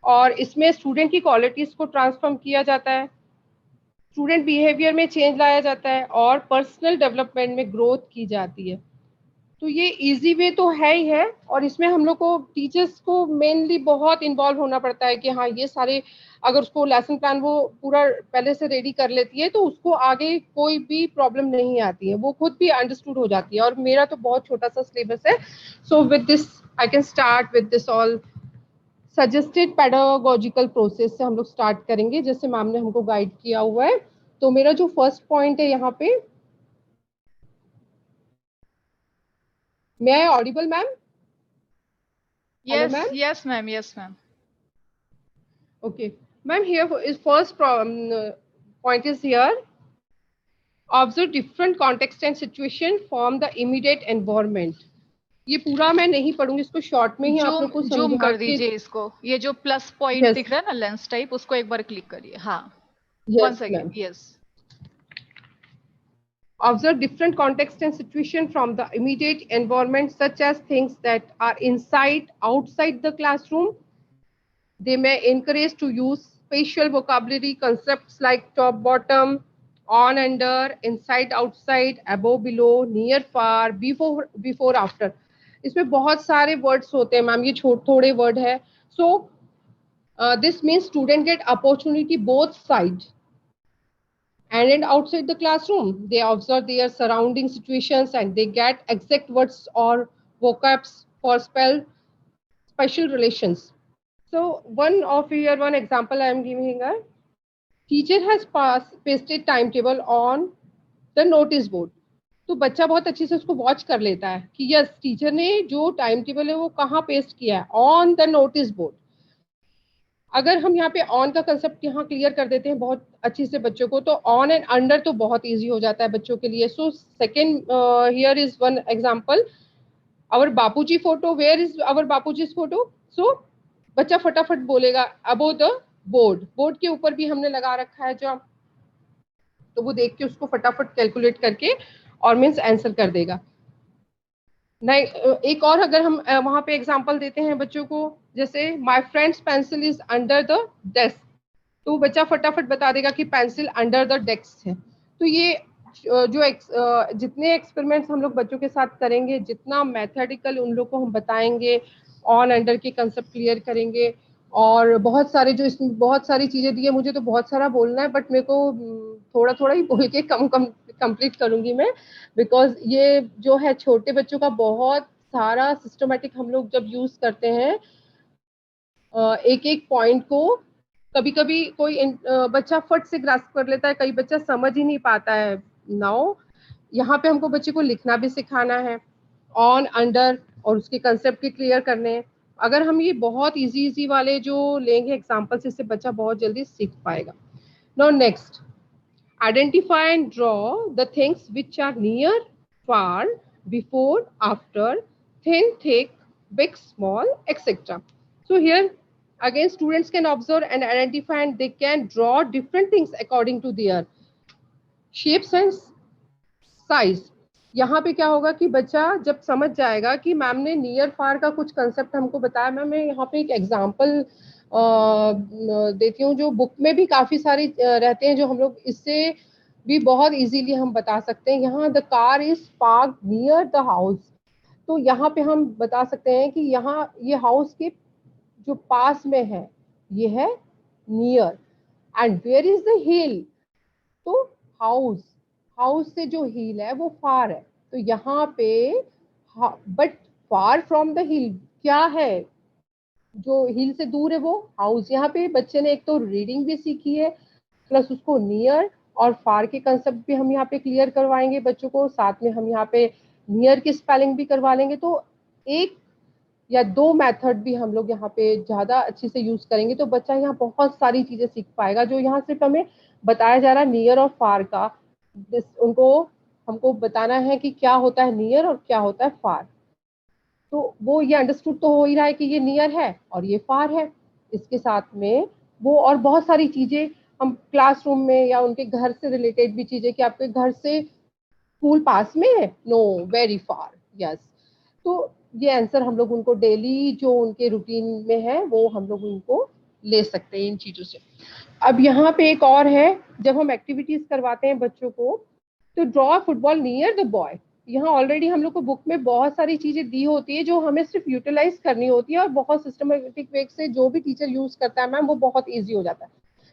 और इसमें स्टूडेंट की क्वालिटीज को ट्रांसफॉर्म किया जाता है, स्टूडेंट बिहेवियर में चेंज लाया जाता है और पर्सनल डेवलपमेंट में ग्रोथ की जाती है। तो ये इजी वे तो है ही है, और इसमें हम लोग को टीचर्स को मेनली बहुत इन्वॉल्व होना पड़ता है कि हाँ ये सारे, अगर उसको लेसन प्लान वो पूरा पहले से रेडी कर लेती है तो उसको आगे कोई भी प्रॉब्लम नहीं आती है, वो खुद भी अंडरस्टूड हो जाती है। और मेरा तो बहुत छोटा सा सिलेबस है, so with this I can start with this all suggested pedagogical process से हम लोग स्टार्ट करेंगे, जैसे मैम ने हमको गाइड किया हुआ है। तो मेरा जो फर्स्ट पॉइंट है यहाँ पे, मैं Audible ma'am? Hello Yes, ma'am? yes, ma'am. Yes, ma'am. Okay, ma'am, here is first point is here. Observe different context and situation from the immediate environment. ये पूरा मैं नहीं पढ़ूंगी, इसको शॉर्ट में ही आप लोग को जूम समझा कर के। दीजिए इसको, ये जो प्लस पॉइंट यस दिख रहा है ना लेंस टाइप, उसको एक बार क्लिक करिए। हाँ, yes once again, ma'am. Yes. Observe different context and situation from the immediate environment, such as things that are inside, outside the classroom. They may encourage to use spatial vocabulary concepts like top, bottom, on, under, inside, outside, above, below, near, far, before, after. इसमें बहुत सारे words होते हैं ma'am, ये थोड़े word है। So this means student get opportunity both side and then outside the classroom. They observe their surrounding situations and they get exact words or vocabs for special relations. So one example I am giving here. Teacher has pasted timetable on the notice board. तो बच्चा बहुत अच्छे से उसको watch कर लेता है कि यस टीचर ने जो टाइम टेबल है वो कहाँ पेस्ट किया है, ऑन द नोटिस बोर्ड। अगर हम यहाँ पे ऑन का कंसेप्ट यहाँ क्लियर कर देते हैं बहुत अच्छी से बच्चों को, तो ऑन एंड अंडर तो बहुत इजी हो जाता है बच्चों के लिए। So second here is one example, our Bapuji photo, where is our Bapuji photo. So बच्चा फटाफट बोलेगा अबो द बोर्ड, बोर्ड के ऊपर भी हमने लगा रखा है जो, तो वो देख के उसको फटाफट कैलकुलेट करके और मीन्स आंसर कर देगा। नहीं, एक और अगर हम वहां पे एग्जांपल देते हैं बच्चों को, जैसे my friend's pencil is under the desk, तो बच्चा फटाफट बता देगा कि पेंसिल अंडर द डेस्क है। तो ये जितने एक्सपेरिमेंट्स हम लोग बच्चों के साथ करेंगे, जितना मैथमेटिकल उन लोग को हम बताएंगे, ऑन अंडर के कंसेप्ट क्लियर करेंगे, और बहुत सारे जो इसमें बहुत सारी चीजें दी है, मुझे तो बहुत सारा बोलना है बट मेरे को थोड़ा थोड़ा ही बोल के कंप्लीट करूंगी मैं, बिकॉज ये जो है छोटे बच्चों का बहुत सारा सिस्टमेटिक हम लोग जब यूज करते हैं एक एक पॉइंट को, कभी कभी कोई बच्चा फट से ग्रास्प कर लेता है, कई बच्चा समझ ही नहीं पाता है। नाउ यहाँ पे हमको बच्चे को लिखना भी सिखाना है, ऑन अंडर, और उसके कंसेप्ट भी क्लियर करने हैं। अगर हम ये बहुत इजी वाले जो लेंगे एग्जाम्पल्स, इससे बच्चा बहुत जल्दी सीख पाएगा। Now next, identify and draw the things which are near, far, before, after, thin, thick, big, small, etc. So here again students can observe and identify and they can draw different things according to their shapes and size. यहाँ पे क्या होगा कि बच्चा जब समझ जाएगा कि मैम ने नियर फार का कुछ कंसेप्ट हमको बताया। मैम मैं यहाँ पे एक एग्जांपल देती हूँ, जो बुक में भी काफी सारे रहते हैं, जो हम लोग इससे भी बहुत इजीली हम बता सकते हैं। यहाँ the car is park near the house, तो यहाँ पे हम बता सकते हैं कि यहाँ ये हाउस के जो पास में है ये है near, and where is the hill, तो हाउस, हाउस से जो हिल है वो फार है। तो यहाँ पे बट फार फ्रॉम द हिल क्या है, जो हिल से दूर है वो हाउस। यहाँ पे बच्चे ने एक तो रीडिंग भी सीखी है, प्लस उसको नियर और फार के कंसेप्ट भी हम यहाँ पे क्लियर करवाएंगे बच्चों को, साथ में हम यहाँ पे नियर की स्पेलिंग भी करवा लेंगे। तो एक या दो मेथड भी हम लोग यहाँ पे ज्यादा अच्छे से यूज करेंगे, तो बच्चा यहाँ बहुत सारी चीजें सीख पाएगा। जो यहाँ सिर्फ हमें बताया जा रहा है नियर और फार का, उनको हमको बताना है कि क्या होता है नियर और क्या होता है फार। तो वो ये अंडरस्टूड तो हो ही रहा है कि ये नियर है और ये फार है। इसके साथ में वो और बहुत सारी चीजें हम क्लासरूम में या उनके घर से रिलेटेड भी चीजें, कि आपके घर से स्कूल पास में है, नो, वेरी फार, यस। तो ये आंसर हम लोग उनको डेली जो उनके रूटीन में है वो हम लोग उनको ले सकते हैं इन चीजों से। अब यहाँ पे एक और है, जब हम एक्टिविटीज करवाते हैं बच्चों को, तो draw football near the boy. यहाँ ऑलरेडी हम लोग को बुक में बहुत सारी चीजें दी होती है जो हमें सिर्फ यूटिलाइज करनी होती है, और बहुत सिस्टमेटिक वे से जो भी टीचर यूज करता है मैम वो बहुत ईजी हो जाता है।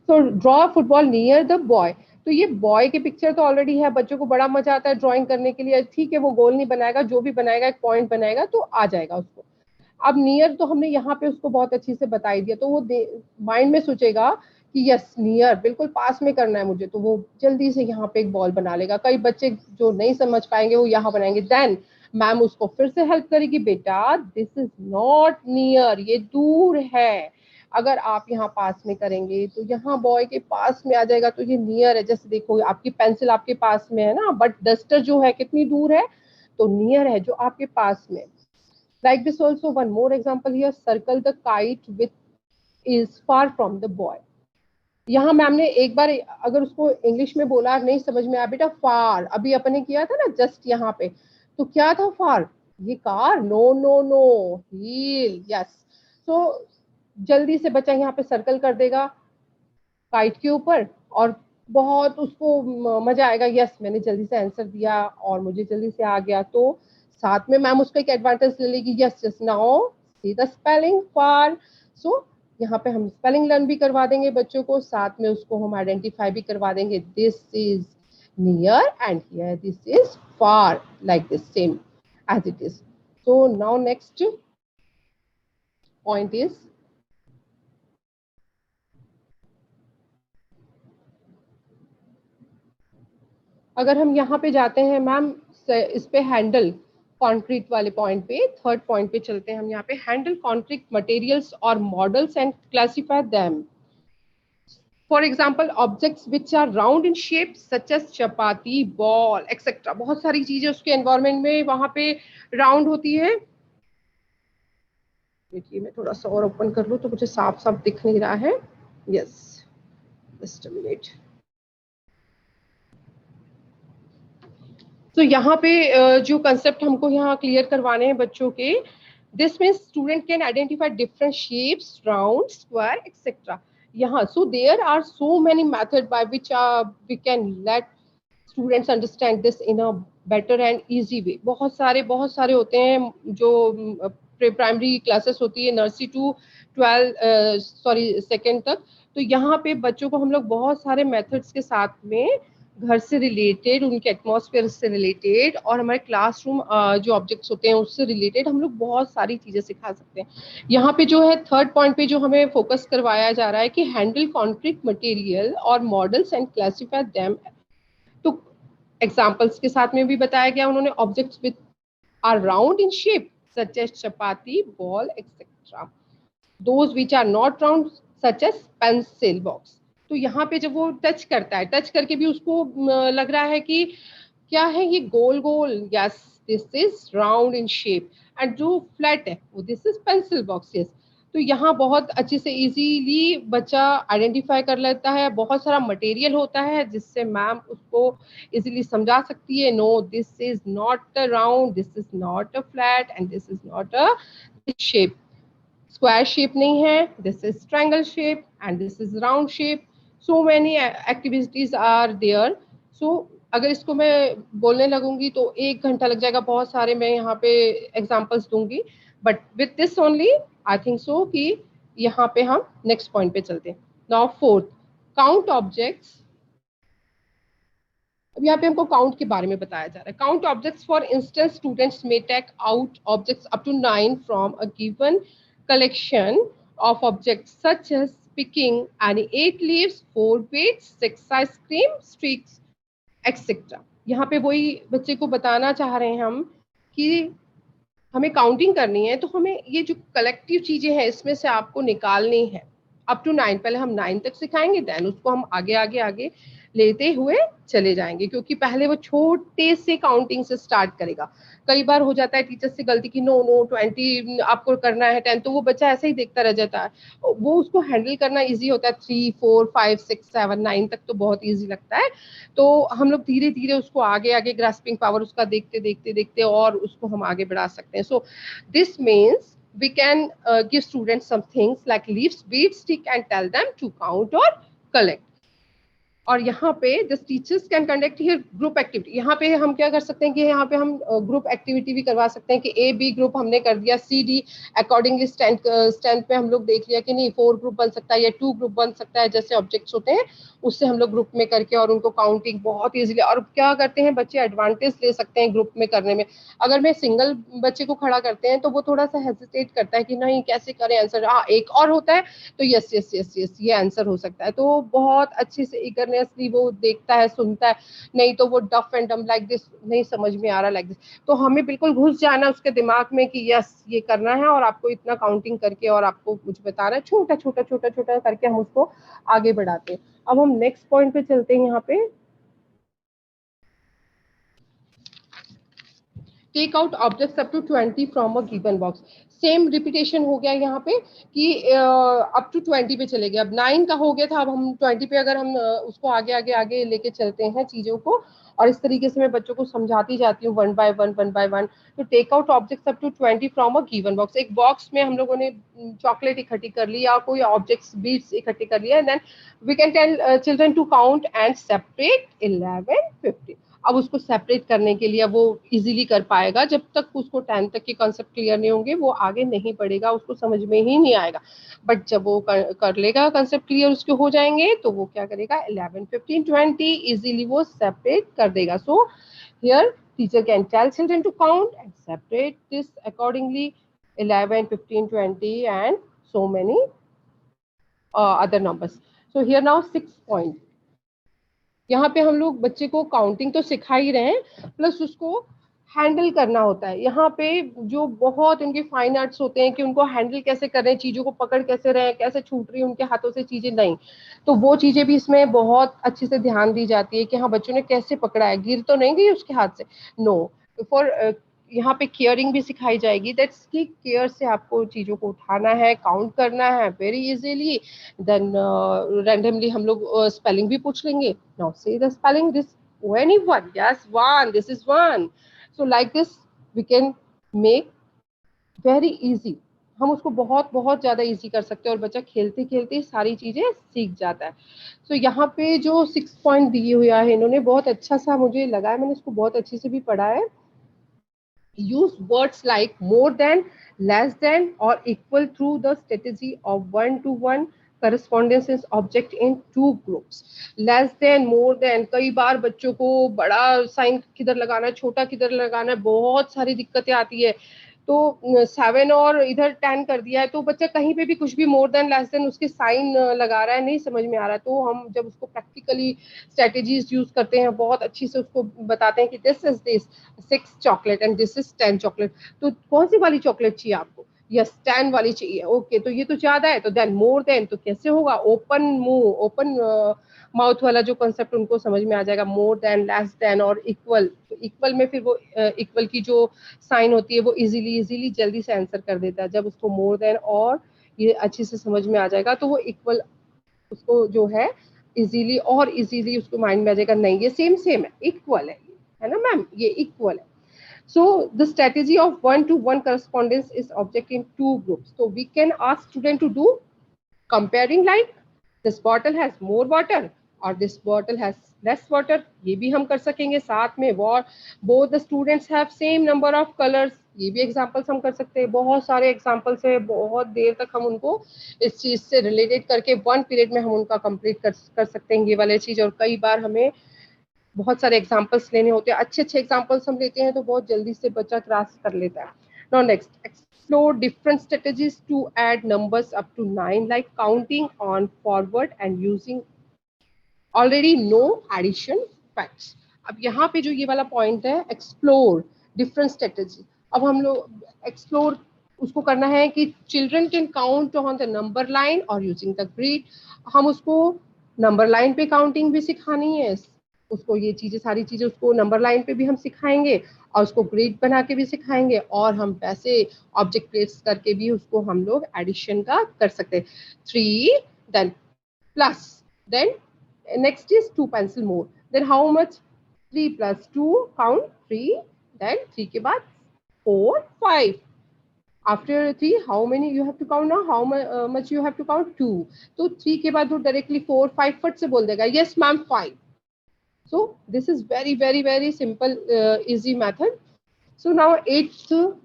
तो draw football near the boy, तो ये बॉय की पिक्चर तो ऑलरेडी है, बच्चों को बड़ा मजा आता है ड्राइंग करने के लिए। ठीक है, वो गोल नहीं बनाएगा, जो भी बनाएगा एक पॉइंट बनाएगा तो आ जाएगा उसको। अब नियर तो हमने यहाँ पे उसको बहुत अच्छी से बता ही दिया, तो वो माइंड में सोचेगा कि यस नियर बिल्कुल पास में करना है मुझे, तो वो जल्दी से यहाँ पे एक बॉल बना लेगा। कई बच्चे जो नहीं समझ पाएंगे वो यहाँ बनाएंगे, देन मैम उसको फिर से हेल्प करेगी, बेटा दिस इज नॉट नियर, ये दूर है। अगर आप यहाँ पास में करेंगे तो यहाँ बॉय के पास में आ जाएगा, तो ये नियर है। जैसे देखो आपकी पेंसिल आपके पास में है ना, बट डस्टर जो है कितनी दूर है, तो नियर है जो आपके पास में। Like this also, one more example here, circle the kite which is far from the boy. यहाँ मैम ने एक बार अगर उसको इंग्लिश में बोला नहीं समझ में आया, बेटा फार अभी अपने किया था ना जस्ट यहाँ पे, तो क्या था फार, ये car, no no no, hill, yes. तो जल्दी से बच्चा यहाँ पे सर्कल कर देगा काइट के ऊपर, और बहुत उसको मजा आएगा, यस मैंने जल्दी से आंसर दिया और मुझे जल्दी से आ गया। तो साथ में मैम उसका एक एडवांटेज ले लेगी, yes just now see the spelling far. So यहाँ पे हम स्पेलिंग लर्न भी करवा देंगे बच्चों को, साथ में उसको हम आइडेंटिफाई भी करवा देंगे, this is near and here this is far, like this same as it is. So now next point is, अगर हम यहाँ पे जाते हैं मैम इस पे हैंडल कॉन्क्रीट वाले पॉइंट पे, थर्ड पॉइंट पे चलते हैं हम यहाँ पे, हैंडल कॉन्क्रीट मटेरियल्स और models and classify them. For example objects which are round in shape such as chapati, ball etcetera, बहुत सारी चीजें उसके एनवायरमेंट में वहां पे राउंड होती है। देखिए मैं थोड़ा सा और ओपन कर लूँ तो मुझे साफ साफ दिख नहीं रहा है, यस जस्ट अ मिनट। तो यहाँ पे जो कंसेप्ट हमको यहाँ क्लियर करवाने हैं बच्चों के, this means student can identify different shapes, round, square etcetera. यहाँ so there are so many method by which we can let students understand this in a better and easy way. बहुत सारे होते हैं जो प्राइमरी क्लासेस होती है, nursery to 12 sorry second तक। तो यहाँ पे बच्चों को हम लोग बहुत सारे मेथड्स के साथ में घर से रिलेटेड, उनके एटमॉस्फेयर से रिलेटेड, और हमारे क्लासरूम जो ऑब्जेक्ट्स होते हैं उससे रिलेटेड हम लोग बहुत सारी चीजें सिखा सकते हैं। यहाँ पे जो है थर्ड पॉइंट पे जो हमें फोकस करवाया जा रहा है कि हैंडल कॉन्क्रीट मटेरियल और मॉडल्स एंड क्लासिफाई देम। तो एग्जाम्पल्स के साथ में भी बताया गया उन्होंने, objects with are round in shape such as chapati, ball etcetera, those which are not round such as pencil box. तो यहाँ पे जब वो टच करता है, टच करके भी उसको लग रहा है कि क्या है ये गोल गोल, yes this is round in shape, and जो फ्लैट है वो this is pencil box, yes. तो यहाँ बहुत अच्छे से इजीली बच्चा आइडेंटिफाई कर लेता है, बहुत सारा मटेरियल होता है जिससे मैम उसको इजीली समझा सकती है, no this is not a round, this is not a flat and this is not a shape, square shape नहीं है, this is triangle shape and this is round shape. So many activities are there. So अगर इसको मैं बोलने लगूंगी तो 1 घंटा लग जाएगा, बहुत सारे मैं यहाँ पे एग्जांपल्स दूंगी, but with this only I think so कि यहाँ पे हम नेक्स्ट पॉइंट पे चलते हैं। Now fourth, count objects. अब यहाँ पे हमको काउंट के बारे में बताया जा रहा है। Count objects, for instance students may take out objects up to 9 from a given collection of objects such as picking any 8 leaves, 4 beads, 6 ice cream streaks, etc. यहाँ पे वही बच्चे को बताना चाह रहे हैं हम कि हमें काउंटिंग करनी है, तो हमें ये जो कलेक्टिव चीजें हैं इसमें से आपको निकालनी है अप टू 9। पहले हम 9 तक सिखाएंगे, देन उसको हम आगे आगे आगे लेते हुए चले जाएंगे, क्योंकि पहले वो छोटे से काउंटिंग से स्टार्ट करेगा। कई बार हो जाता है टीचर से गलती की, नो नो 20 आपको करना है 10, तो वो बच्चा ऐसे ही देखता रह जाता है। वो उसको हैंडल करना इजी होता है, 3 4 5 6 7 9 तक तो बहुत इजी लगता है। तो हम लोग धीरे धीरे उसको आगे आगे ग्रास्पिंग पावर उसका देखते देखते देखते और उसको हम आगे बढ़ा सकते हैं। So this means we can give students some things like leaves, beads, stick and tell them to count or collect. और यहाँ पे the teachers can conduct here group activity. यहाँ पे हम क्या कर सकते हैं कि यहाँ पे हम ग्रुप एक्टिविटी भी करवा सकते हैं कि ए बी ग्रुप हमने कर दिया, सी डी अकॉर्डिंगली स्ट्रेंथ पे हम लोग देख लिया कि नहीं 4 ग्रुप बन सकता है या 2 ग्रुप बन सकता है, जैसे ऑब्जेक्ट्स होते हैं उससे हम लोग ग्रुप में करके और उनको काउंटिंग बहुत इजीली। और क्या करते हैं बच्चे एडवांटेज ले सकते हैं ग्रुप में करने में। अगर मैं सिंगल बच्चे को खड़ा करते हैं तो वो थोड़ा सा हेजिटेट करता है कि नहीं कैसे करें आंसर, हाँ एक और होता है तो यस यस यस यस ये आंसर हो सकता है। तो बहुत अच्छे से इगरनेसली वो देखता है, सुनता है, नहीं तो वो डफ एंड डम लाइक दिस, नहीं समझ में आ रहा लाइक दिस। तो हमें बिल्कुल घुस जाना उसके दिमाग में कि यस ये करना है और आपको इतना काउंटिंग करके और आपको मुझे बताना है, छोटा छोटा छोटा छोटा करके हम उसको आगे बढ़ाते हैं। अब हम नेक्स्ट पॉइंट पे चलते हैं। यहाँ पे take out objects up to 20 from a given box. Same repetition हो गया यहाँ पे कि अप टू 20 पे चले गए। अब 9 का हो गया था, अब हम 20 पे अगर हम उसको आगे आगे आगे लेके चलते हैं चीजों को, और इस तरीके से मैं बच्चों को समझाती जाती हूँ वन बाय वन। तो take out objects up to 20 from a given box. एक बॉक्स में हम लोगों ने चॉकलेट इकट्ठी कर ली या कोई ऑब्जेक्ट्स बीट्स इकट्ठी कर लिया, and then we can tell children to count and separate 11, 15। अब उसको सेपरेट करने के लिए वो इजीली कर पाएगा। जब तक उसको 10 तक के कॉन्सेप्ट क्लियर नहीं होंगे वो आगे नहीं पढ़ेगा, उसको समझ में ही नहीं आएगा। बट जब वो कर लेगा, कॉन्सेप्ट क्लियर उसके हो जाएंगे, तो वो क्या करेगा 11, 15, 20 इजीली वो सेपरेट कर देगा। So here teacher can tell children to count and separate this accordingly 11, 15, 20 and so many other numbers. So here now 6 point. यहाँ पे हम लोग बच्चे को काउंटिंग तो सिखा ही रहे हैं, प्लस उसको हैंडल करना होता है। यहाँ पे जो बहुत उनके फाइन आर्ट्स होते हैं कि उनको हैंडल कैसे कर रहे हैं, चीजों को पकड़ कैसे रहे हैं, कैसे छूट रही है उनके हाथों से चीजें, नहीं तो वो चीजें भी इसमें बहुत अच्छे से ध्यान दी जाती है कि हाँ बच्चों ने कैसे पकड़ा है, गिर तो नहीं गई उसके हाथ से, नो। फॉर यहाँ पे केयरिंग भी सिखाई जाएगी, दैट्स की केयर से आपको चीजों को उठाना है, काउंट करना है वेरी इजीली। देन रैंडमली हम लोग स्पेलिंग भी पूछ लेंगे, नाउ से the spelling this anyone, yes one, this is one. So like this we can make very easy, हम उसको बहुत बहुत ज्यादा इजी कर सकते हैं और बच्चा खेलते खेलते सारी चीजें सीख जाता है। तो यहाँ पे जो 6 पॉइंट दिए हुआ है इन्होंने, बहुत अच्छा सा मुझे लगा है, मैंने इसको बहुत अच्छे से भी पढ़ा है। use words like more than, less than or equal through the strategy of one-to-one correspondence is object in two groups. Less than, more than, कई बार बच्चों को बड़ा साइन किधर लगाना है, छोटा किधर लगाना है, बहुत सारी दिक्कतें आती है। तो 7 और इधर 10 कर दिया है तो बच्चा कहीं पे भी कुछ भी मोर देन लेस देन उसके साइन लगा रहा है, नहीं समझ में आ रहा है। तो हम जब उसको प्रैक्टिकली स्ट्रेटेजीज यूज करते हैं, बहुत अच्छी से उसको बताते हैं कि this is this 6 chocolate and this is 10 chocolate, तो कौन सी वाली चॉकलेट चाहिए आपको, यस 10 वाली चाहिए, ओके तो ये तो ज्यादा है, तो देन मोर देन तो कैसे होगा, ओपन मुंह, ओपन माउथ वाला जो कॉन्सेप्ट उनको समझ में आ जाएगा, मोर देन, लेस देन और इक्वल। तो इक्वल में फिर वो इक्वल की जो साइन होती है वो इजीली जल्दी से आंसर कर देता है। जब उसको मोर देन और ये अच्छे से समझ में आ जाएगा तो वो इक्वल उसको जो है इजीली उसको माइंड में आ जाएगा, नहीं ये सेम है, इक्वल है ना मैम, ये इक्वल है। So the strategy of one-to-one correspondence is object in two groups. So we can ask student to do comparing, like this bottle has more water or this bottle has less water, ये भी हम कर सकेंगे। साथ में both the students have same number of colors, ये भी examples हम कर सकते हैं। बहुत सारे एग्जाम्पल्स है, बहुत देर तक हम उनको इस चीज से रिलेटेड करके 1 पीरियड में हम उनका कंप्लीट कर सकते हैं ये वाले चीज। और कई बार हमें बहुत सारे एग्जाम्पल्स लेने होते हैं, अच्छे एग्जाम्पल्स हम लेते हैं तो बहुत जल्दी से बच्चा ग्रास्प कर लेता है। Now next, explore different strategies to add numbers up to 9, like counting on forward and using already know addition facts. अब यहाँ पे जो ये वाला पॉइंट है, एक्सप्लोर डिफरेंट स्ट्रेटेजी, अब हम लोग एक्सप्लोर उसको करना है कि children can count on the number line और यूजिंग द ग्रिड। हम उसको नंबर लाइन पे काउंटिंग भी सिखानी है, उसको ये चीजें सारी चीजें उसको नंबर लाइन पे भी हम सिखाएंगे और उसको ग्रिड बना के भी सिखाएंगे, और हम वैसे ऑब्जेक्ट प्लेस करके भी उसको हम लोग एडिशन का कर सकते हैं। 3 then plus, then next is 2 pencil more, then how much, 3 plus 2, count 3, then 3 के बाद 4, 5, After 3, how many you have to count now? How much you have to count? 2. तो 3 के बाद वो डायरेक्टली 4, 5 फट से बोल देगा yes ma'am 5. So this is very very very simple easy method. So now 8th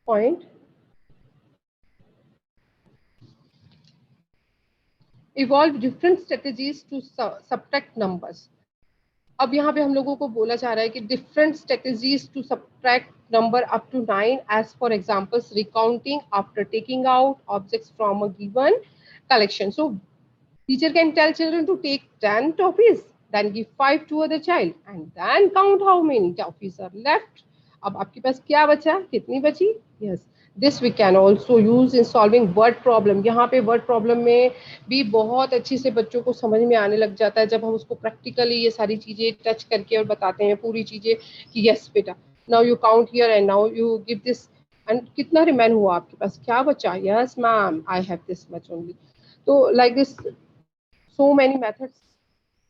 point, evolve different strategies to subtract numbers. अब यहाँ पे हम लोगों को बोला जा रहा है कि different strategies to subtract number up to 9 as for examples recounting after taking out objects from a given collection. So teacher can tell children to take 10 toffees, then give 5 to other child and then count how many toffees are left. अब आपके पास क्या बचा, कितनी बची? Yes, this we can also use in solving word problem. यहाँ पे word problem में भी बहुत अच्छी से बच्चों को समझ में आने लग जाता है जब हम उसको प्रैक्टिकली ये सारी चीजें टच करके और बताते हैं पूरी चीजें कि यस बेटा now you count here and now you give this and कितना रिमेन हुआ आपके पास, क्या बचा? Yes ma'am I have this much only. तो like this so many methods.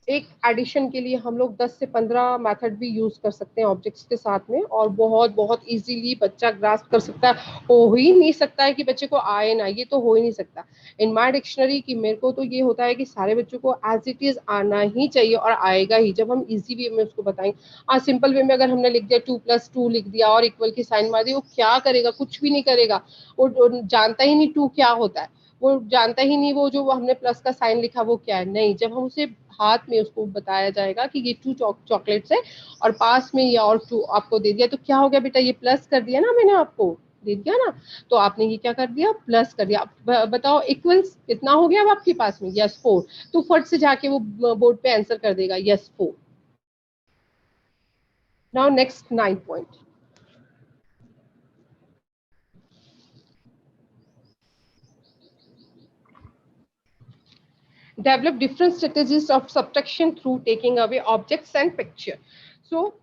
एक एडिशन के लिए हम लोग 10 से 15 मेथड भी यूज कर सकते हैं ऑब्जेक्ट्स के साथ में और बहुत बहुत इजीली बच्चा ग्रास्प कर सकता है. हो ही नहीं सकता है कि बच्चे को आए ना, ये तो हो ही नहीं सकता. इन माय डिक्शनरी की मेरे को तो ये होता है कि सारे बच्चों को एज इट इज आना ही चाहिए और आएगा ही जब हम इजी वे में उसको बताएंगे. आज सिंपल वे में अगर हमने लिख दिया 2+2 लिख दिया और इक्वल की साइन मार दी, वो क्या करेगा? कुछ भी नहीं करेगा. वो जानता ही नहीं 2 क्या होता है, वो जानता ही नहीं वो जो हमने प्लस का साइन लिखा वो क्या है. नहीं, जब हम उसे हाथ में उसको बताया जाएगा कि ये 2 चॉकलेट्स है और पास में ये और 2 आपको दे दिया, तो क्या हो गया बेटा? ये प्लस कर दिया ना मैंने, आपको दे दिया ना, तो आपने ये क्या कर दिया? प्लस कर दिया. बताओ इक्वल्स कितना हो गया अब आपके पास में? यस 4. तो फट से जाके वो बोर्ड पे आंसर कर देगा yes 4. Now next 9 point. Develop different strategies of subtraction through taking away objects and picture. So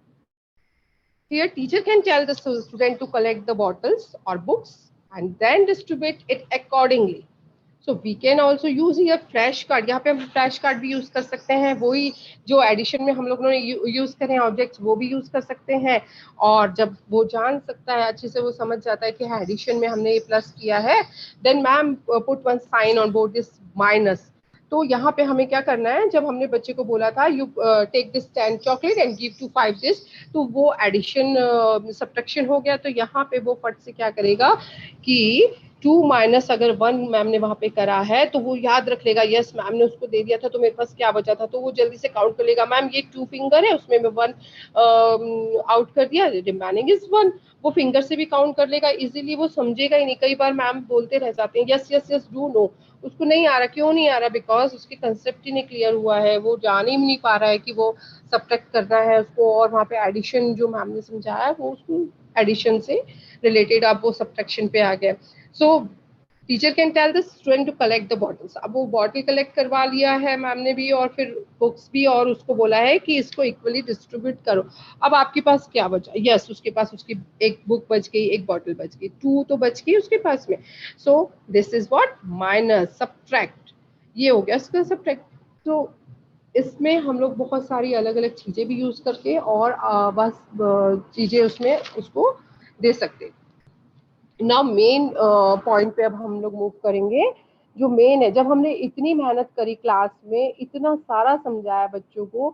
here teacher can tell the student to collect the bottles or books and then distribute it accordingly. So we can also use here flash card. यहाँ पे हम flash card भी use कर सकते हैं, वही जो addition में हम लोग ने यूज करें ऑब्जेक्ट्स वो भी यूज कर सकते हैं. और जब वो जान सकता है अच्छे से, वो समझ जाता है कि एडिशन में हमने ये प्लस किया है, then ma'am put one sign on board this minus. तो यहाँ पे हमें क्या करना है, जब हमने बच्चे को बोला था you take this 10 chocolate and give to 5 this, तो वो एडिशन सब्ट्रैक्शन हो गया. तो यहाँ पे वो फट से क्या करेगा कि 2 माइनस अगर 1 मैम ने वहां पे करा है तो वो याद रख लेगा यस मैम ने उसको दे दिया था तो मेरे पास क्या बचा था, तो वो जल्दी से काउंट कर लेगा. मैम ये 2 फिंगर है उसमें मैं 1 आउट कर दिया, रिमेनिंग इज 1. वो फिंगर से भी काउंट कर लेगा इजीली, वो समझेगा ही नहीं. कई बार मैम बोलते रह जाते हैं yes yes yes do know, उसको नहीं आ रहा. क्यों नहीं आ रहा? बिकॉज उसके कंसेप्ट ही नहीं क्लियर हुआ है, वो जान ही नहीं पा रहा है कि वो सब्ट्रैक्ट करना है उसको, और वहाँ पे एडिशन जो मैम ने समझाया है वो उसको एडिशन से रिलेटेड अब वो सब्ट्रैक्शन पे आ गया. So teacher can tell the student to collect the bottles. अब वो बॉटल कलेक्ट करवा लिया है मैम ने भी और फिर बुक्स भी, और उसको बोला है कि इसको इक्वली डिस्ट्रीब्यूट करो. अब आपके पास क्या बचा? यस उसके पास उसकी एक बुक बच गई, एक बॉटल बच गई, 2 तो बच गई उसके पास में. So this is what? Minus, subtract. ये हो गया इसका सब्ट्रैक्ट. तो इसमें हम लोग बहुत सारी अलग अलग चीजें भी यूज करके और बस चीजें उसमें उसको दे सकते. नाउ मेन पॉइंट पे अब हम लोग मूव करेंगे. जो मेन है, जब हमने इतनी मेहनत करी क्लास में, इतना सारा समझाया बच्चों को,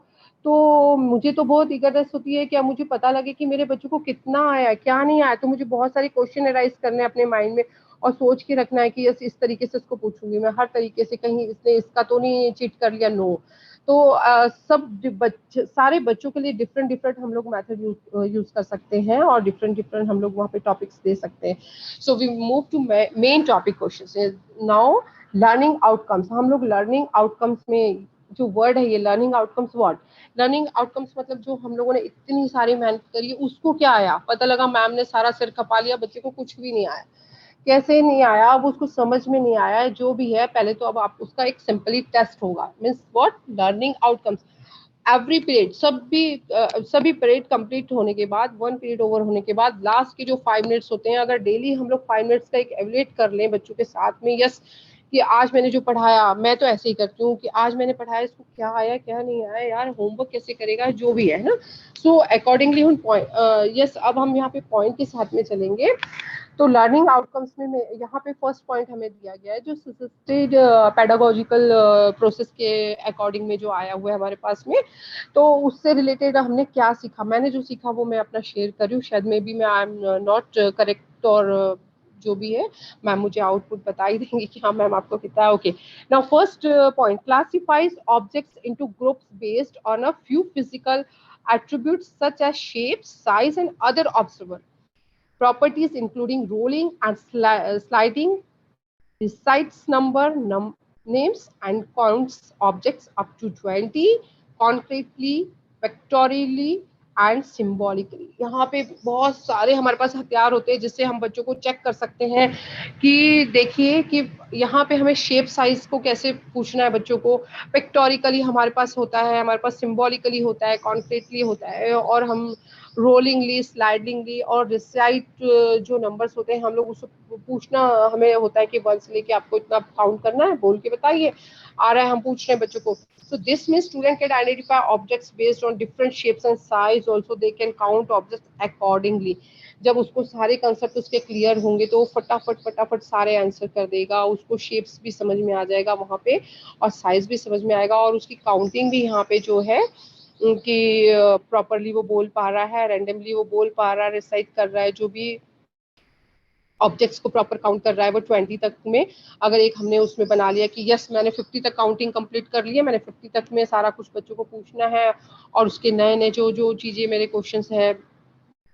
तो मुझे तो बहुत ईगरनेस होती है कि अब मुझे पता लगे कि मेरे बच्चों को कितना आया क्या नहीं आया. तो मुझे बहुत सारे क्वेश्चन अराइज करने हैं अपने माइंड में और सोच के रखना है कि इस तरीके से इसको पूछूंगी मैं, हर तरीके से, कहीं इसने इसका तो नहीं चीट कर लिया. नो. तो सब सारे बच्चों के लिए डिफरेंट डिफरेंट हम लोग मेथड यूज कर सकते हैं और डिफरेंट डिफरेंट हम लोग वहाँ पे टॉपिक्स दे सकते हैं. So we move to main topic question. Now learning outcomes. हम लोग लर्निंग आउटकम्स में जो वर्ड है ये learning outcomes, what learning outcomes मतलब जो हम लोगों ने इतनी सारी मेहनत करी उसको क्या आया, पता लगा मैम ने सारा सिर खपा लिया, बच्चे को कुछ भी नहीं आया. कैसे नहीं आया? अब उसको समझ में नहीं आया है जो भी है. पहले तो अब आप उसका एक सिंपली टेस्ट होगा. Means what? Learning outcomes. Every period सभी पीरियड कंप्लीट होने के बाद, 1 पीरियड ओवर होने के बाद, लास्ट के जो 5 मिनट्स होते हैं, अगर डेली हम लोग 5 मिनट्स का एक एवलेट कर लें बच्चों के साथ में, यस कि आज मैंने जो पढ़ाया, मैं तो ऐसे ही करती हूँ कि आज मैंने पढ़ाया, इसको क्या आया क्या नहीं आया, यार होमवर्क कैसे करेगा, जो भी है ना। सो अकॉर्डिंगली हम पॉइंट, यस, अब हम यहाँ पे पॉइंट के साथ में चलेंगे। तो लर्निंग आउटकम्स में यहाँ पे फर्स्ट पॉइंट हमें दिया गया है जो सजेस्टेड पेडागोजिकल प्रोसेस के अकॉर्डिंग में जो आया हुआ है हमारे पास में। तो उससे रिलेटेड हमने क्या सीखा, मैंने जो सीखा वो मैं अपना शेयर कर रही हूँ, शायद मे बी मैं आई एम नॉट करेक्ट, और जो भी है मैम मुझे आउटपुट बता ही देंगे कि हाँ मैम आपको कितना है। Okay, now first point, classifies objects into groups based on a few physical attributes such as shape, size and other observable properties including rolling and sliding, decides number, names and counts objects up to 20 concretely, pictorially and symbolically. यहाँ पे बहुत सारे हमारे पास हथियार होते हैं जिससे हम बच्चों को चेक कर सकते हैं कि देखिए कि यहाँ पे हमें शेप साइज को कैसे पूछना है बच्चों को, पिक्टोरिकली हमारे पास होता है, हमारे पास सिम्बॉलिकली होता है, कॉन्क्रीटली होता है, और हम रोलिंगली, स्लाइडिंगली और रिसाइट जो नंबर्स होते हैं हम लोग उसको पूछना हमें होता है कि 1 से लेके आपको इतना काउंट करना है, बोल के बताइए, आ रहा है, हम पूछ रहे हैं बच्चों को। So this means student can identify objects based on different shapes and size. Also they can count objects accordingly. जब उसको सारे कंसेप्ट उसके क्लियर होंगे तो फटाफट सारे आंसर कर देगा, उसको शेप्स भी समझ में आ जाएगा वहाँ पे और साइज भी समझ में आएगा, और उसकी काउंटिंग भी यहाँ पे जो है कि प्रॉपरली वो बोल पा रहा है, रैंडमली वो बोल पा रहा है, रिसाइट कर रहा है, जो भी ऑब्जेक्ट्स को प्रॉपर काउंट कर रहा है वो 20 तक में। अगर एक हमने उसमें बना लिया कि यस मैंने 50 तक काउंटिंग कंप्लीट कर ली है, मैंने 50 तक में सारा कुछ बच्चों को पूछना है, और उसके नए नए जो जो चीज़ें मेरे क्वेश्चंस है,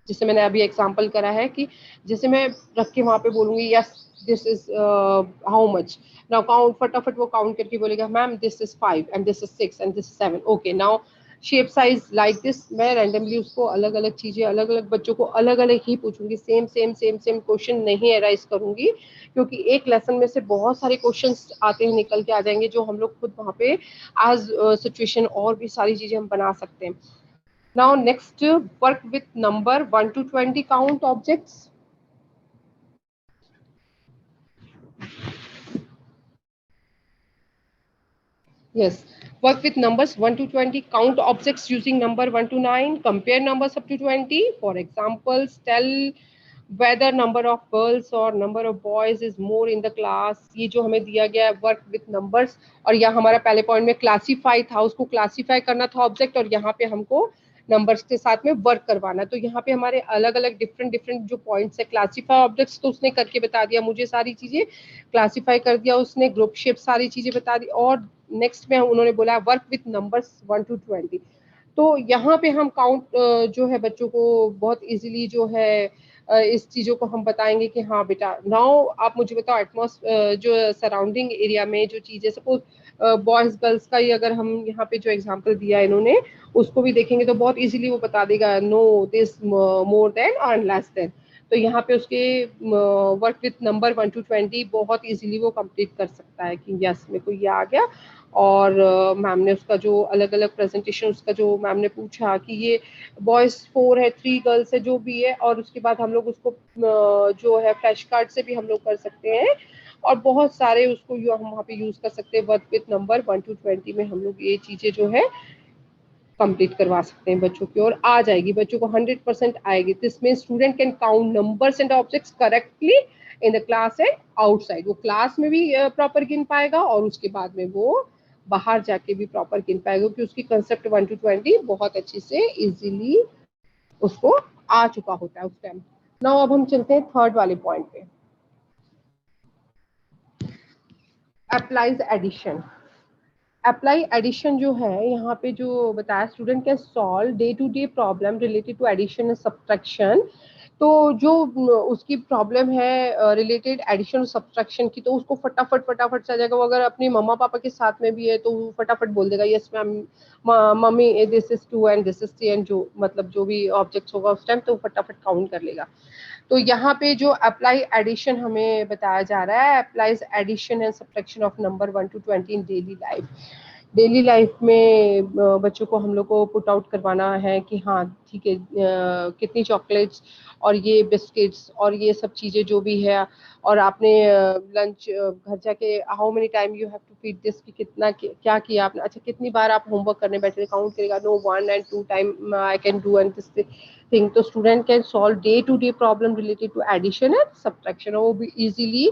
जैसे मैंने अभी एग्जांपल करा है कि जैसे मैं रख के वहाँ पे बोलूँगी yes this is how much, now count, फटाफट वो काउंट करके बोलेगा ma'am this is 5 and this is 6 and this is 7। Okay, now shape size like this, मैं रैंडमली उसको अलग अलग चीज़ें अलग अलग बच्चों को अलग अलग ही पूछूंगी, सेम क्वेश्चन नहीं एराइज करूंगी, क्योंकि एक लेसन में से बहुत सारे क्वेश्चंस आते हैं, निकल के आ जाएंगे, जो हम लोग खुद वहाँ पे एज सिचुएशन और भी सारी चीज़ें हम बना सकते हैं। Now next, work with number 1 to 20, count objects. Yes, work with numbers 1 to 20, count objects using number 1 to 9, compare numbers up to 20. For examples, tell whether number of girls or number of boys is more in the class. ये जो हमें दिया गया है work with numbers, और यहाँ हमारा पहले पॉइंट में क्लासीफाई था, उसको क्लासीफाई करना था ऑब्जेक्ट, और यहाँ पे हमको नंबर्स के साथ में वर्क करवाना। तो यहाँ पे हमारे अलग अलग डिफरेंट जो पॉइंट्स है, क्लासीफाई ऑब्जेक्ट्स तो उसने करके बता दिया मुझे, सारी चीजें क्लासीफाई कर दिया उसने, ग्रुप शेप सारी चीजें बता दी, और नेक्स्ट में उन्होंने बोला वर्क विथ नंबर्स 1 to 20। तो यहाँ पे हम काउंट जो है बच्चों को बहुत इजीली जो है इस चीज़ों को हम बताएंगे कि हाँ बेटा, नाउ आप मुझे बताओ एटमॉस्फेयर जो सराउंडिंग एरिया में जो चीज़ें, सपोज बॉयज गर्ल्स का ही अगर हम यहाँ पे जो एग्जांपल दिया इन्होंने उसको भी देखेंगे तो बहुत इजीली वो बता देगा नो दिस मोर देन और लेस देन। तो यहाँ पे उसके वर्क विथ नंबर 1 to 20 बहुत इजीली वो कंप्लीट कर सकता है कि यस मेरे को ये आ गया, और मैम ने उसका जो अलग अलग प्रेजेंटेशन उसका जो मैम ने पूछा कि ये बॉयज 4 है 3 गर्ल्स है जो भी है, और उसके बाद हम लोग उसको जो है फ्लैश कार्ड से भी हम लोग कर सकते हैं, और बहुत सारे उसको हम वहाँ पे यूज कर सकते हैं। वर्क विथ नंबर 1 to 20 में हम लोग ये चीजें जो है कंप्लीट करवा सकते हैं बच्चों की, और आ जाएगी बच्चों को 100% आएगी। This means student can count numbers and objects correctly in the class and outside. वो क्लास में भी प्रॉपर गिन पाएगा और उसके बाद में वो बाहर जाके भी प्रॉपर गिन पाएगा, क्योंकि उसकी कंसेप्ट 1 to 20 बहुत अच्छी से इजीली उसको आ चुका होता है उस टाइम। नाउ अब हम चलते हैं थर्ड वाले पॉइंट पे, अप्लाइज एडिशन। अप्लाई एडिशन जो है यहाँ पे जो बताया, student can solve day to day problem related to addition and subtraction. तो जो उसकी प्रॉब्लम है रिलेटेड एडिशन और सब्ट्रैक्शन की, तो उसको फटाफट से आ जाएगा। वो अगर अपने मम्मा पापा के साथ में भी है तो वो फटाफट बोल देगा yes ma'am mummy this is 2 and this is 3 and जो मतलब जो भी ऑब्जेक्ट्स होगा उस टाइम तो फटाफट काउंट कर लेगा। तो यहाँ पे जो अप्लाई एडिशन हमें बताया जा रहा है, applies addition and subtraction of number 1 to 20 in daily life. Daily life में बच्चों को हम लोग को पुट आउट करवाना है कि हाँ ठीक है कितनी चॉकलेट्स और ये बिस्किट्स और ये सब चीजें जो भी है, और आपने लंच घर जाके how many time you have to feed this, कि कितना क्या किया आपने, अच्छा कितनी बार आप होमवर्क करने बैठे, काउंट करेगा, no 1 and 2 time I can do and this thing. तो student can solve day to day problem related to addition and subtraction, और वो भी इजीली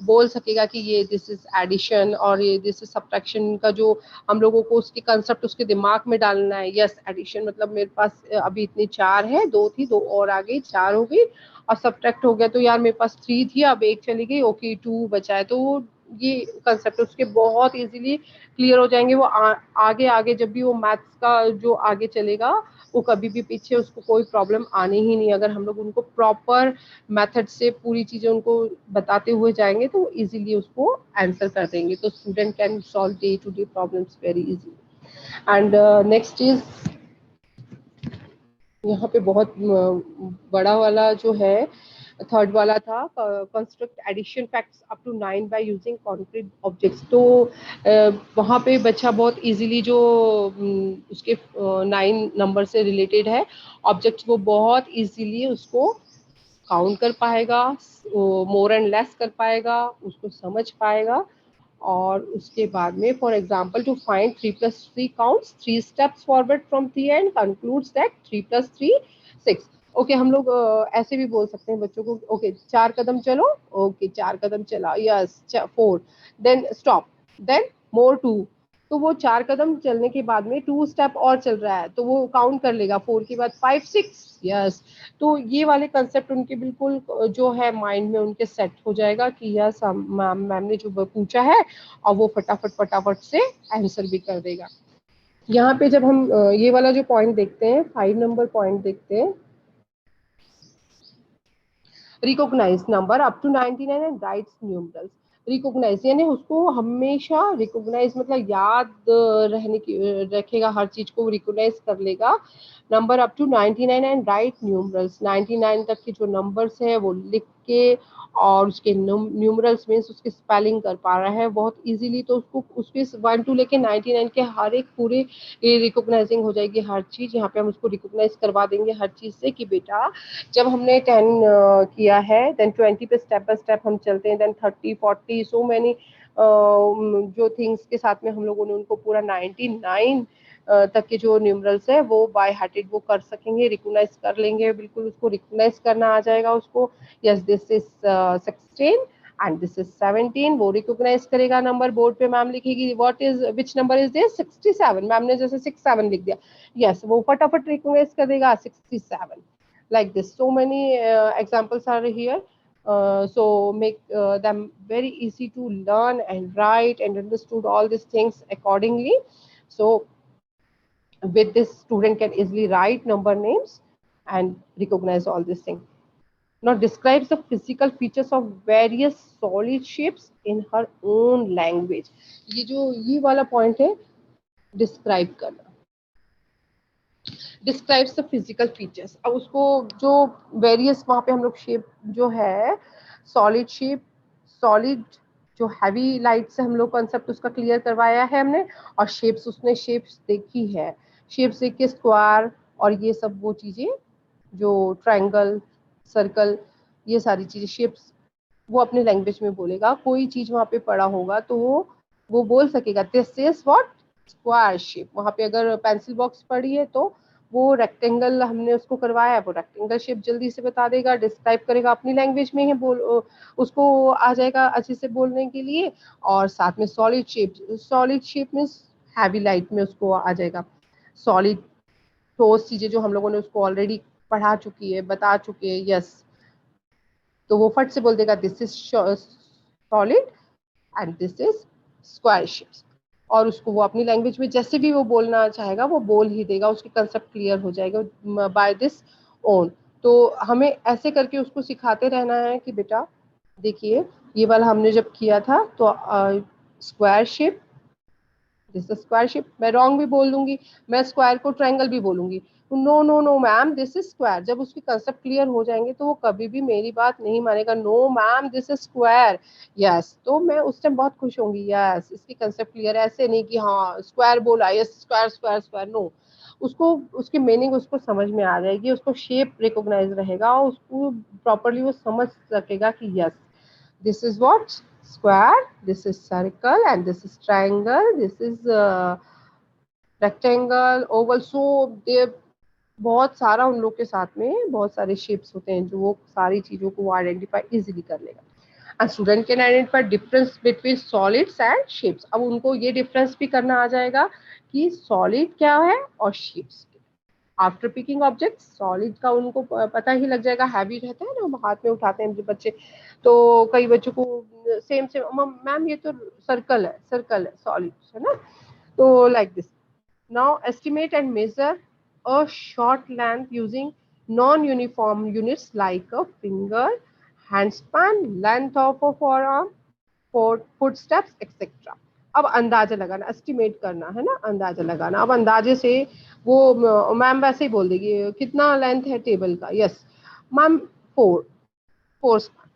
बोल सकेगा कि ये दिस इज एडिशन और ये दिस इज सब्ट्रैक्शन का जो हम लोगों को उसके कंसेप्ट उसके दिमाग में डालना है। यस एडिशन मतलब मेरे पास अभी इतनी 4 है, 2 थी, 2 और आ गई, 4 हो गई, और सब्ट्रैक्ट हो गया तो यार मेरे पास 3 थी अब 1 चली गई, ओके 2 बचा है। तो ये कंसेप्ट उसके बहुत इजीली क्लियर हो जाएंगे। वो आगे आगे जब भी वो मैथ्स का जो आगे चलेगा वो कभी भी पीछे उसको कोई प्रॉब्लम आने ही नहीं, अगर हम लोग उनको प्रॉपर मेथड से पूरी चीजें उनको बताते हुए जाएंगे तो वो इजीली उसको आंसर कर देंगे। तो student can solve day to day problems very easily. And next is यहाँ पे बहुत बड़ा वाला जो है थर्ड वाला था, construct addition facts up to 9 by using concrete objects. तो वहाँ पे बच्चा बहुत इजीली जो उसके 9 नंबर से रिलेटेड है ऑब्जेक्ट्स वो बहुत इजीली उसको काउंट कर पाएगा, मोर एंड लेस कर पाएगा, उसको समझ पाएगा। और उसके बाद में for example to find 3+3 counts 3 steps forward from 3 and concludes that 3+3 6। Okay हम लोग ऐसे भी बोल सकते हैं बच्चों को, ओके 4 कदम चलो, ओके 4 कदम चला, यस 4, देन स्टॉप, देन मोर 2। तो वो 4 कदम चलने के बाद में 2 स्टेप और चल रहा है तो वो काउंट कर लेगा, 4 के बाद 5 6, यस। तो ये वाले कंसेप्ट उनके बिल्कुल जो है माइंड में उनके सेट हो जाएगा कि यस मैम ने जो पूछा है, और वो फटाफट फटाफट से आंसर भी कर देगा। यहाँ पे जब हम ये वाला जो पॉइंट देखते हैं 5 नंबर पॉइंट देखते हैं, recognise number up to 99 and writes numerals. Recognise यानी उसको हमेशा रिकॉग्नाइज मतलब याद रहने की रखेगा, हर चीज को रिकॉग्नाइज कर लेगा। Number up to 99 and write numerals, 99 तक के जो नंबर्स है वो लिख के और उसके न्यूमरल्स मीन्स उसके स्पेलिंग कर पा रहा है बहुत इजीली। तो उसको उसके 1 to लेके 99 के हर एक पूरे रिकॉग्नाइजिंग हो जाएगी हर चीज। यहाँ पे हम उसको रिकॉग्नाइज करवा देंगे हर चीज से कि बेटा जब हमने 10 किया है देन 20 पे स्टेप बाय स्टेप हम चलते हैं, देन 30 40 सो मैनी जो थिंग्स के साथ में हम लोगों ने उनको पूरा 99 तक के जो न्यूमरल्स है वो बाय हार्टेड वो कर सकेंगे, रिकॉग्नाइज कर लेंगे, बिल्कुल उसको रिकॉग्नाइज करना आ जाएगा उसको। Yes this is 16 and this is 17, वो रिकॉग्नाइज करेगा। नंबर बोर्ड पे मैम लिखेगी what is which number is this 67, ma'am ने जैसे 67 लिख दिया, यस वो फटाफट रिकॉग्नाइज कर देगा 67। like this so many examples are here, so make them very easy to learn and write and understood all these things accordingly. So with this student can easily write number names and recognize all these things. Now describes the physical features of various solid shapes in her own language। ये जो ये वाला point है describe करना, describes the physical features. अब उसको जो various वहाँ पे हम लोग शेप जो है सॉलिड शेप, सॉलिड जो हैवी लाइट से हम लोग कंसेप्ट उसका क्लियर करवाया है हमने, और शेप्स उसने शेप्स देखी है, शेप्स देख के स्क्वायर और ये सब वो चीजें जो ट्रायंगल सर्कल ये सारी चीजें शेप्स वो अपने लैंग्वेज में बोलेगा। कोई चीज वहाँ पे पड़ा होगा तो वो बोल सकेगा this is what square shape. वहाँ पे अगर पेंसिल बॉक्स पड़ी है तो वो रेक्टेंगल हमने उसको करवाया है, वो रेक्टेंगल शेप जल्दी से बता देगा, डिस्क्राइब करेगा अपनी लैंग्वेज में ही बोल उसको आ जाएगा अच्छे से बोलने के लिए। और साथ में सॉलिड शेप में हैवी लाइट में उसको आ जाएगा सॉलिड, ठोस चीजें जो हम लोगों ने उसको ऑलरेडी पढ़ा चुकी है बता चुके हैं, यस तो वो फट से बोल देगा this is solid and this is square shapes. और उसको वो अपनी लैंग्वेज में जैसे भी वो बोलना चाहेगा वो बोल ही देगा, उसके कंसेप्ट क्लियर हो जाएगा बाय दिस ओन। तो हमें ऐसे करके उसको सिखाते रहना है कि बेटा देखिए ये वाला हमने जब किया था तो square shape, this is square shape, मैं रॉन्ग भी बोल दूंगी, मैं स्क्वायर को ट्रायंगल भी बोलूंगी, no no no ma'am this is square. जब उसके कंसेप्ट क्लियर हो जाएंगे तो वो कभी भी मेरी बात नहीं मानेगा, no ma'am this is square, yes तो मैं उस टाइम बहुत खुश होंगी, यस इसकी कंसेप्ट क्लियर है। ऐसे नहीं कि हाँ स्क्वायर बोला yes square square square, no उसको उसकी मीनिंग उसको समझ में आ जाएगी, उसको शेप रिकॉग्नाइज रहेगा और उसको प्रॉपरली वो समझ सकेगा कि yes this is what square, this is circle and this is triangle, this is rectangle, oval. So they बहुत सारा उन लोग के साथ में बहुत सारे शेप्स होते हैं जो वो सारी चीजों को आइडेंटिफाई इजीली कर लेगा। And student can identify difference between solids and shapes. अब उनको ये डिफरेंस भी करना आ जाएगा कि सॉलिड क्या है और shapes. After picking object solid का उनको पता ही लग जाएगा, हैवी रहता है ना, हाथ में उठाते हैं जो बच्चे, तो कई बच्चों को सेम सेम मैम ये तो सर्कल है सॉलिड है ना, तो like this. Now estimate and measure a short length using non-uniform units like a finger, handspan, length of a forearm, footsteps, etc. अब अंदाजा लगाना, एस्टिमेट करना है ना, अंदाजा लगाना। अब अंदाजे से वो मैम वैसे ही बोल देगी कितना लेंथ है टेबल का, यस मैम 4 स्पैन।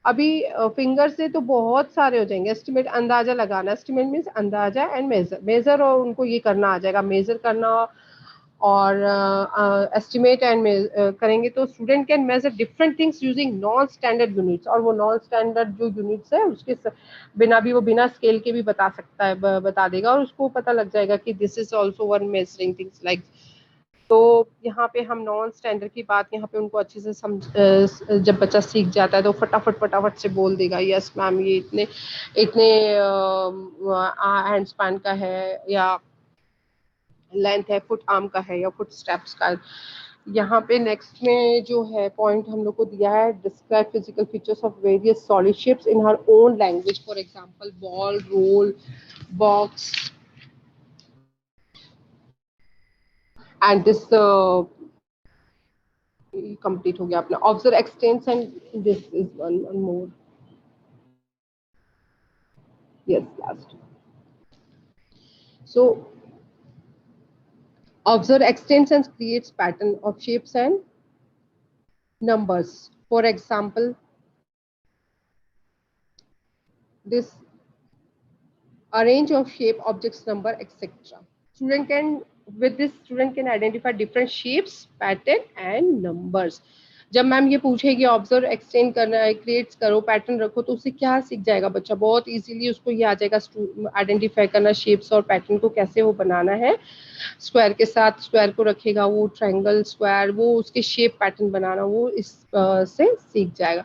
अभी फिंगर से तो बहुत सारे हो जाएंगे। एस्टिमेट अंदाजा लगाना, एस्टिमेट मीन्स अंदाजा एंड मेजर और उनको ये करना आ जाएगा, मेजर करना और एस्टिमेट एंड करेंगे तो student can measure different things using non standard units. और वो नॉन स्टैंडर्ड जो यूनिट्स है उसके बिना भी वो बिना स्केल के भी बता सकता है, बता देगा और उसको पता लग जाएगा कि this is also one measuring things like. तो यहाँ पे हम नॉन स्टैंडर्ड की बात यहाँ पे उनको अच्छे से जब बच्चा सीख जाता है तो फटाफट से बोल देगा यस मैम ये इतने इतने हैंड स्पैन का है या लेंथ है, फुट आर्म का है या फुट स्टेप्स का। यहाँ पे नेक्स्ट में जो है पॉइंट हम लोग को दिया है, describe physical features of various solid shapes in her own language, for example ball, roll, box and this complete हो गया अपना। Observe extends and this is one more, yes last. So observe extends and creates pattern of shapes and numbers. For example, this arrange of shape, objects, number, etc. Student can with this student can identify different shapes, pattern and numbers. जब ma'am ये पूछेगी observe extend करना है, create करो, pattern रखो, तो उससे क्या सीख जाएगा बच्चा, बहुत इजीली उसको ये आ जाएगा आइडेंटिफाई करना शेप्स और पैटर्न को कैसे वो बनाना है। स्क्वायर के साथ स्क्वायर को रखेगा, वो ट्रायंगल स्क्वायर वो उसके शेप पैटर्न बनाना वो इस से सीख जाएगा।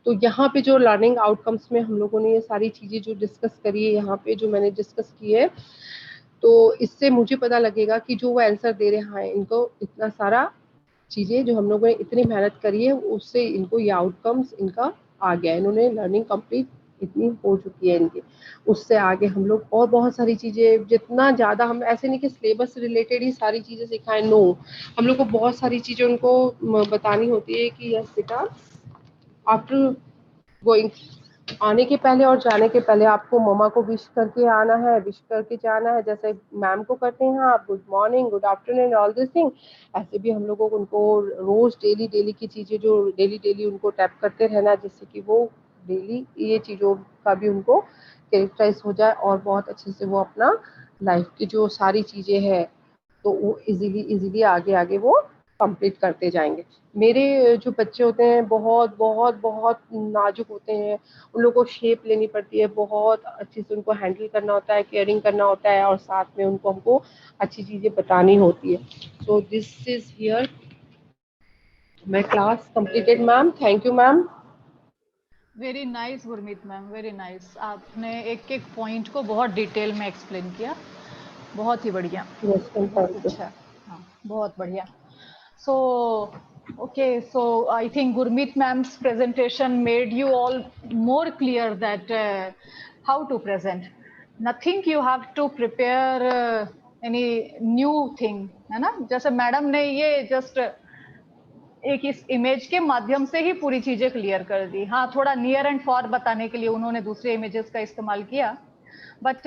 तो यहाँ पे जो लर्निंग आउटकम्स में हम लोगों ने ये सारी चीजें जो डिस्कस करी है, यहाँ पे जो मैंने डिस्कस की है, तो इससे मुझे पता लगेगा कि जो वो आंसर दे रहे हैं इनको इतना सारा चीजें जो हम लोगों ने इतनी मेहनत करी है उससे इनको ये आउटकम्स इनका आ गया, इन्होंने लर्निंग कंप्लीट इतनी हो चुकी है इनकी। उससे आगे हम लोग और बहुत सारी चीजें, जितना ज्यादा हम ऐसे नहीं कि सिलेबस से रिलेटेड ही सारी चीजें सिखाएं, नो, हम लोग को बहुत सारी चीजें उनको बतानी होती है कि यस बेटा आफ्टर गोइंग, आने के पहले और जाने के पहले आपको मम्मा को विश करके आना है, विश करके जाना है, जैसे मैम को करते हैं आप good morning, good afternoon, all this thing, ऐसे भी हम लोगों को उनको रोज डेली की चीजें जो डेली उनको टैप करते रहना, जिससे कि वो डेली ये चीजों का भी उनको कैरेक्टराइज हो जाए और बहुत अच्छे से वो अपना लाइफ की जो सारी चीजें हैं तो वो इजीली आगे वो कंप्लीट करते जाएंगे। मेरे जो बच्चे होते हैं बहुत बहुत बहुत नाजुक होते हैं, उन लोगों को शेप लेनी पड़ती है, बहुत अच्छे से उनको हैंडल करना होता है, केयरिंग करना होता है और साथ में उनको हमको अच्छी चीजें बतानी होती है। So this is here my class completed ma'am, thank you ma'am. Very nice Gurmeet ma'am, very nice. आपने एक एक पॉइंट को बहुत डिटेल में एक्सप्लेन किया, बहुत ही बढ़िया, बहुत अच्छा, हाँ बहुत बढ़िया। So, okay, so I think Gurmeet ma'am's presentation made you all more clear that how to present. Nothing you have to prepare any new thing, है ना? जैसे मैडम ने ये जस्ट एक इस इमेज के माध्यम से ही पूरी चीजें क्लियर कर दी। हाँ, थोड़ा नियर एंड फॉर बताने के लिए उन्होंने दूसरे इमेजेस का इस्तेमाल किया, बट